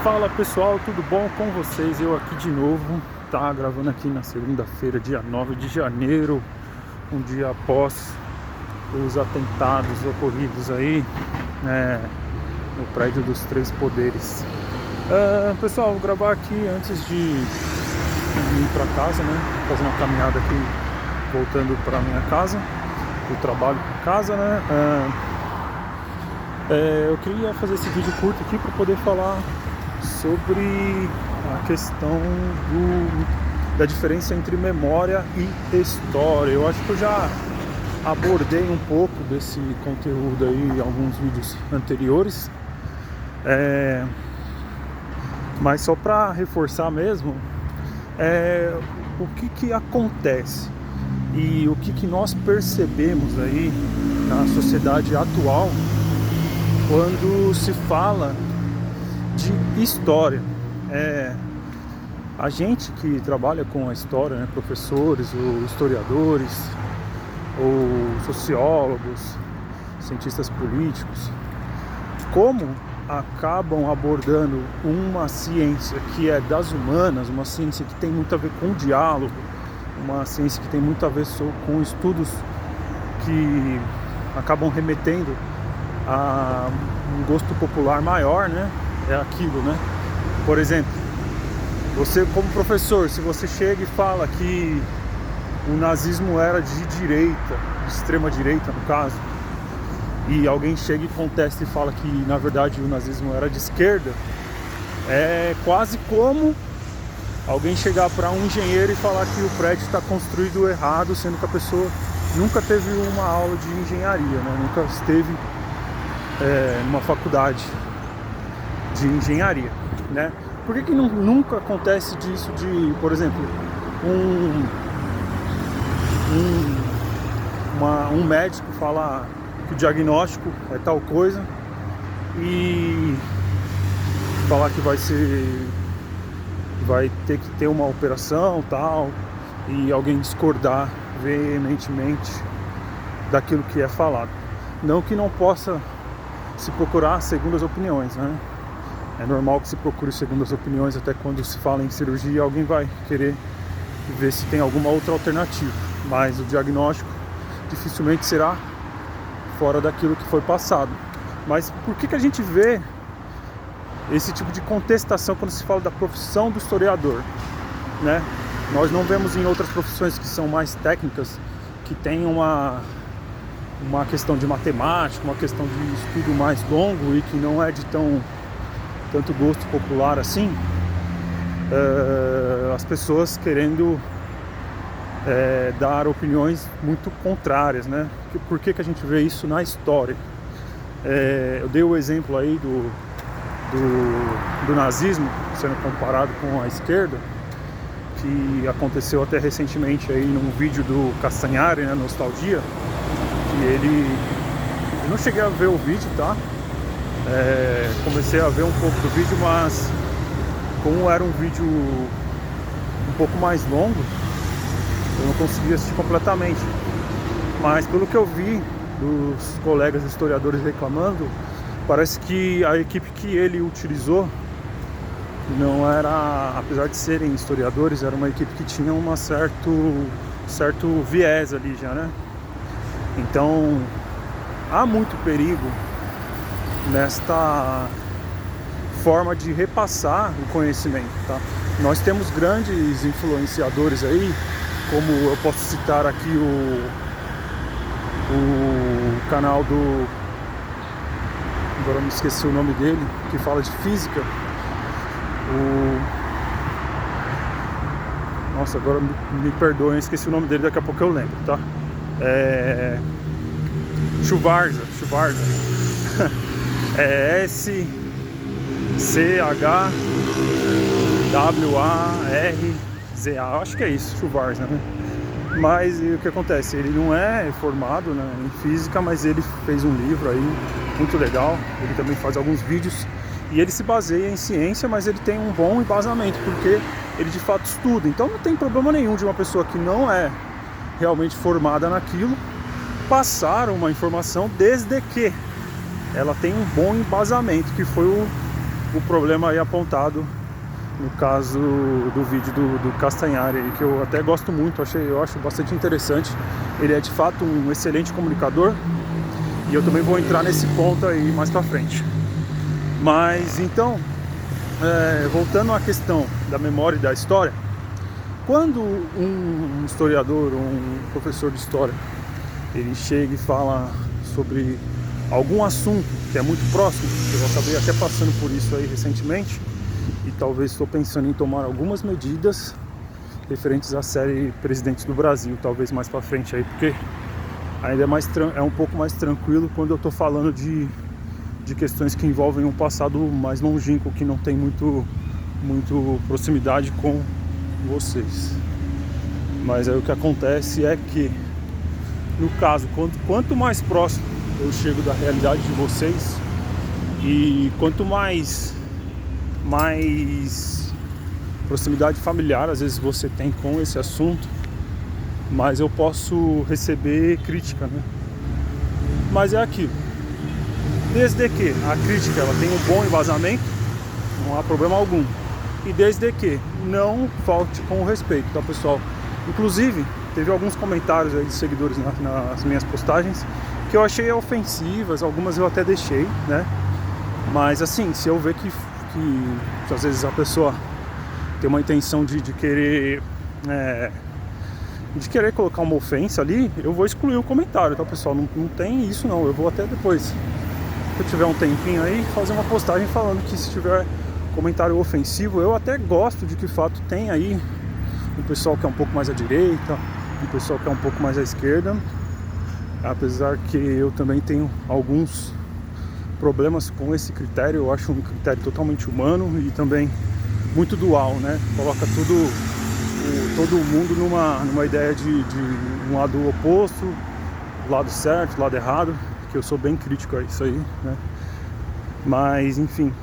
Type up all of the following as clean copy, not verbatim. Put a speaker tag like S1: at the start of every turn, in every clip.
S1: Fala pessoal, tudo bom com vocês? Eu aqui de novo, tá gravando aqui na segunda-feira, dia 9 de janeiro, um dia após os atentados ocorridos aí, no prédio dos Três Poderes. Pessoal, vou gravar aqui antes de ir para casa, né? Fazer uma caminhada aqui, voltando para minha casa, do trabalho para casa, né? Eu queria fazer esse vídeo curto aqui para poder falar sobre a questão da diferença entre memória e história. Eu acho que eu já abordei um pouco desse conteúdo aí em alguns vídeos anteriores, mas só para reforçar mesmo, o que acontece e o que nós percebemos aí na sociedade atual quando se fala de história. A gente que trabalha com a história, né, professores ou historiadores ou sociólogos, cientistas políticos, como acabam abordando uma ciência que é das humanas, uma ciência que tem muito a ver com diálogo, uma ciência que tem muito a ver com estudos que acabam remetendo a um gosto popular maior, né? É aquilo, né? Por exemplo, você como professor, se você chega e fala que o nazismo era de direita, de extrema direita no caso, e alguém chega e contesta e fala que na verdade o nazismo era de esquerda, é quase como alguém chegar para um engenheiro e falar que o prédio está construído errado, sendo que a pessoa nunca teve uma aula de engenharia, né? Nunca esteve numa faculdade de engenharia, né? Por que nunca acontece disso de, por exemplo, um médico falar que o diagnóstico é tal coisa e falar que vai ter que ter uma operação tal, e alguém discordar veementemente daquilo que é falado? Não que não possa se procurar segundas opiniões, né? É normal que se procure segundas opiniões, até quando se fala em cirurgia, alguém vai querer ver se tem alguma outra alternativa, mas o diagnóstico dificilmente será fora daquilo que foi passado. Mas por que a gente vê esse tipo de contestação quando se fala da profissão do historiador, né? Nós não vemos em outras profissões que são mais técnicas, que tem uma questão de matemática, uma questão de estudo mais longo e que não é de tanto gosto popular assim, as pessoas querendo dar opiniões muito contrárias, né? Por que a gente vê isso na história? Eu dei o exemplo aí do nazismo sendo comparado com a esquerda, que aconteceu até recentemente aí num vídeo do Castanhari, né, Nostalgia, que eu não cheguei a ver o vídeo, tá? Comecei a ver um pouco do vídeo, mas como era um vídeo um pouco mais longo, eu não consegui assistir completamente. Mas pelo que eu vi dos colegas historiadores reclamando, parece que a equipe que ele utilizou não era, apesar de serem historiadores, era uma equipe que tinha um certo viés ali já, né? Então há muito perigo nesta forma de repassar o conhecimento, tá? Nós temos grandes influenciadores aí, como eu posso citar aqui o canal agora eu me esqueci o nome dele, que fala de física, nossa, agora me perdoem, esqueci o nome dele, daqui a pouco eu lembro, tá? Schwarza. É SCHWARZA, acho que é isso, Schwarza, né? Mas o que acontece? Ele não é formado, né, em física, mas ele fez um livro aí muito legal. Ele também faz alguns vídeos e ele se baseia em ciência, mas ele tem um bom embasamento, porque ele de fato estuda. Então não tem problema nenhum de uma pessoa que não é realmente formada naquilo passar uma informação, desde que ela tem um bom embasamento, que foi o problema aí apontado no caso do vídeo do Castanhari, que eu até gosto muito, eu acho bastante interessante. Ele é de fato um excelente comunicador e eu também vou entrar nesse ponto aí mais pra frente. Mas então, voltando à questão da memória e da história, quando um historiador ou um professor de história ele chega e fala sobre algum assunto que é muito próximo, eu acabei até passando por isso aí recentemente, e talvez estou pensando em tomar algumas medidas referentes à série Presidentes do Brasil, talvez mais pra frente aí, porque ainda é um pouco mais tranquilo quando eu estou falando de questões que envolvem um passado mais longínquo, que não tem muito proximidade com vocês. Mas aí o que acontece é que, no caso, quanto mais próximo eu chego da realidade de vocês, e quanto mais proximidade familiar às vezes você tem com esse assunto, mais eu posso receber crítica, né? Mas é aquilo, desde que a crítica ela tenha um bom embasamento, não há problema algum, e desde que não falte com o respeito, tá, pessoal? Inclusive teve alguns comentários aí de seguidores nas minhas postagens que eu achei ofensivas, algumas eu até deixei, né? Mas assim, se eu ver que às vezes a pessoa tem uma intenção de querer colocar uma ofensa ali, eu vou excluir o comentário, tá, pessoal? Não tem isso não, eu vou até depois, se eu tiver um tempinho aí, fazer uma postagem falando que se tiver comentário ofensivo, eu até gosto de que fato tem aí um pessoal que é um pouco mais à direita, um pessoal que é um pouco mais à esquerda, apesar que eu também tenho alguns problemas com esse critério. Eu acho um critério totalmente humano e também muito dual, né? Coloca todo mundo numa ideia de um lado oposto, lado certo, lado errado, que eu sou bem crítico a isso aí, né? Mas enfim,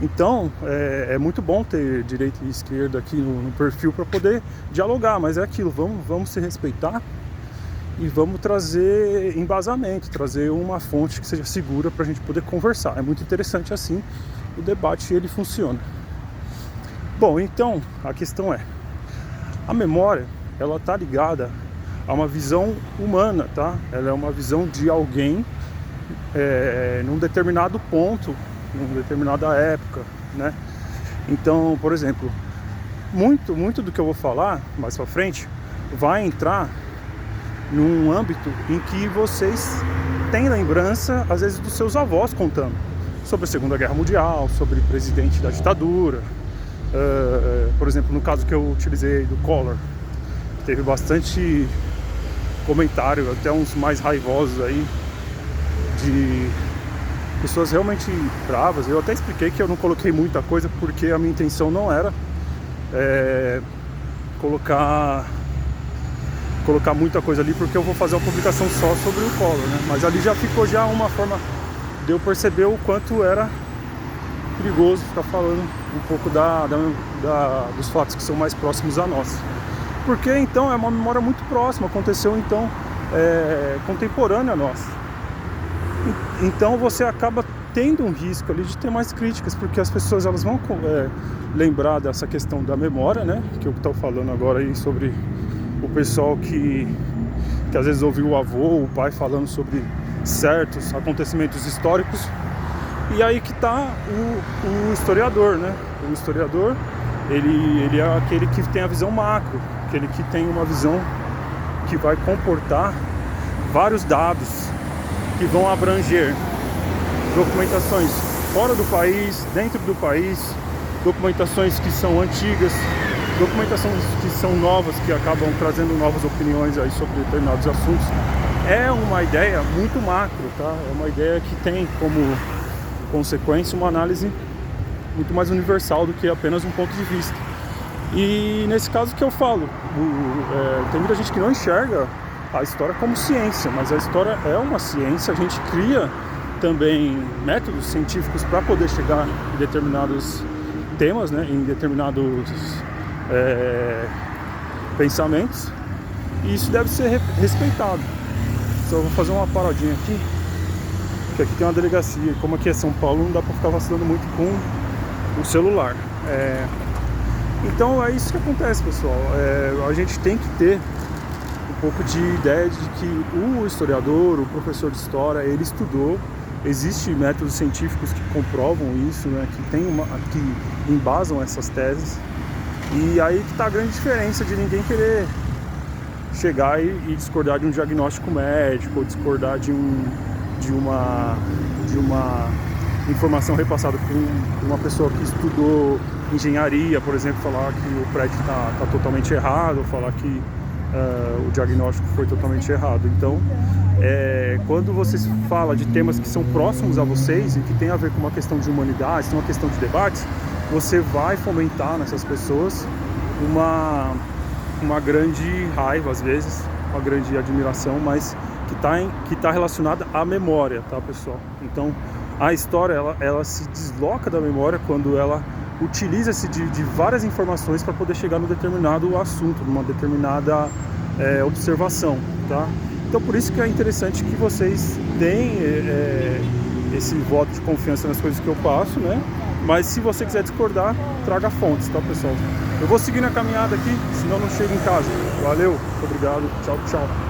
S1: então é muito bom ter direita e esquerda aqui no perfil para poder dialogar, mas é aquilo, vamos se respeitar e vamos trazer embasamento, trazer uma fonte que seja segura para a gente poder conversar. É muito interessante assim, o debate ele funciona. Bom, então a questão é, a memória ela está ligada a uma visão humana, tá? Ela é uma visão de alguém num determinado ponto, numa determinada época, né? Então, por exemplo, muito do que eu vou falar mais pra frente vai entrar num âmbito em que vocês têm lembrança, às vezes, dos seus avós contando sobre a Segunda Guerra Mundial, sobre presidente da ditadura. Por exemplo, no caso que eu utilizei do Collor, teve bastante comentário, até uns mais raivosos aí, de pessoas realmente bravas. Eu até expliquei que eu não coloquei muita coisa porque a minha intenção não era colocar muita coisa ali, porque eu vou fazer uma publicação só sobre o Collor, né? Mas ali já ficou uma forma de eu perceber o quanto era perigoso ficar falando um pouco dos fatos que são mais próximos a nós. Porque então é uma memória muito próxima, aconteceu então contemporânea a nós. Então você acaba tendo um risco ali de ter mais críticas, porque as pessoas elas vão lembrar dessa questão da memória, né? Que eu estou falando agora aí sobre o pessoal que às vezes ouviu o avô, o pai falando sobre certos acontecimentos históricos. E aí que está o historiador, né? O historiador, ele é aquele que tem a visão macro, aquele que tem uma visão que vai comportar vários dados que vão abranger documentações fora do país, dentro do país, documentações que são antigas, documentações que são novas, que acabam trazendo novas opiniões aí sobre determinados assuntos. É uma ideia muito macro, tá? É uma ideia que tem como consequência uma análise muito mais universal do que apenas um ponto de vista. E nesse caso que eu falo, tem muita gente que não enxerga a história como ciência, mas a história é uma ciência. A gente cria também métodos científicos para poder chegar em determinados temas, né, em determinados pensamentos, e isso deve ser respeitado. Só vou fazer uma paradinha aqui, que aqui tem uma delegacia, como aqui é São Paulo, não dá para ficar vacilando muito com o celular. Então é isso que acontece, pessoal. A gente tem que ter um pouco de ideia de que o historiador, o professor de história, ele estudou. Existem métodos científicos que comprovam isso, né, que embasam essas teses. E aí que está a grande diferença de ninguém querer chegar e discordar de um diagnóstico médico, ou discordar de uma informação repassada por uma pessoa que estudou engenharia, por exemplo, falar que o prédio está totalmente errado, ou falar que o diagnóstico foi totalmente errado. Então, quando você fala de temas que são próximos a vocês e que tem a ver com uma questão de humanidade, uma questão de debates, você vai fomentar nessas pessoas uma grande raiva, às vezes, uma grande admiração, mas que tá relacionada à memória, tá, pessoal? Então, a história, ela se desloca da memória quando ela utiliza-se de várias informações para poder chegar num determinado assunto, numa determinada observação, tá? Então, por isso que é interessante que vocês deem esse voto de confiança nas coisas que eu passo, né? Mas se você quiser discordar, traga fontes, tá, pessoal? Eu vou seguir na caminhada aqui, senão não chego em casa. Valeu, obrigado, tchau, tchau.